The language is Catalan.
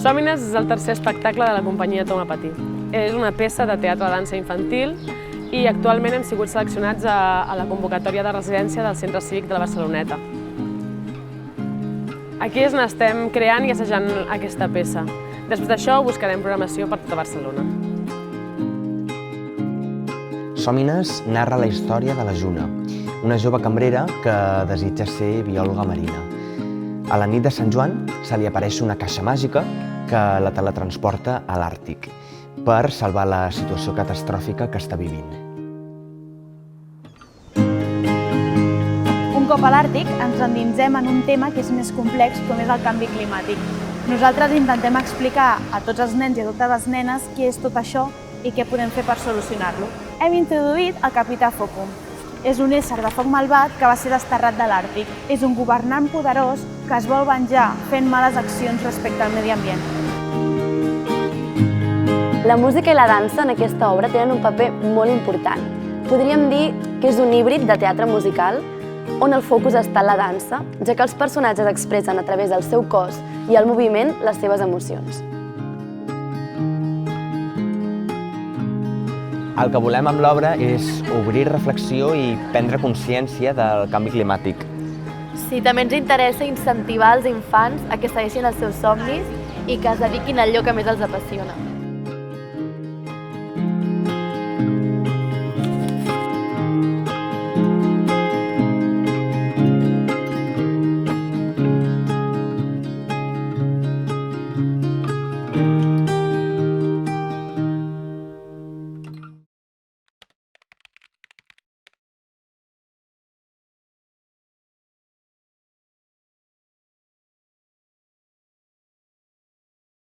Sòmines és el tercer espectacle de la companyia Toma Patí. És una peça de teatre-dansa infantil i actualment hem sigut seleccionats a la convocatòria de residència del Centre Cívic de la Barceloneta. Aquí és on estem creant i assajant aquesta peça. Després d'això buscarem programació per tota Barcelona. Sòmines narra la història de la Juna, una jove cambrera que desitja ser biòloga marina. A la nit de Sant Joan se li apareix una caixa màgica que la teletransporta a l'Àrtic per salvar la situació catastròfica que està vivint. Un cop a l'Àrtic ens endinsem en un tema que és més complex, com és el canvi climàtic. Nosaltres intentem explicar a tots els nens i a totes les nenes què és tot això i què podem fer per solucionar-lo. Hem introduït el capità Focum. És un ésser de foc malvat que va ser desterrat de l'Àrtic. És un governant poderós que es vol venjar fent males accions respecte al medi ambient. La música i la dansa en aquesta obra tenen un paper molt important. Podríem dir que és un híbrid de teatre musical on el focus està en la dansa, ja que els personatges expressen a través del seu cos i el moviment les seves emocions. El que volem amb l'obra és obrir reflexió i prendre consciència del canvi climàtic. Sí, també ens interessa incentivar els infants a que segueixin els seus somnis i que es dediquin a allò que més els apassiona.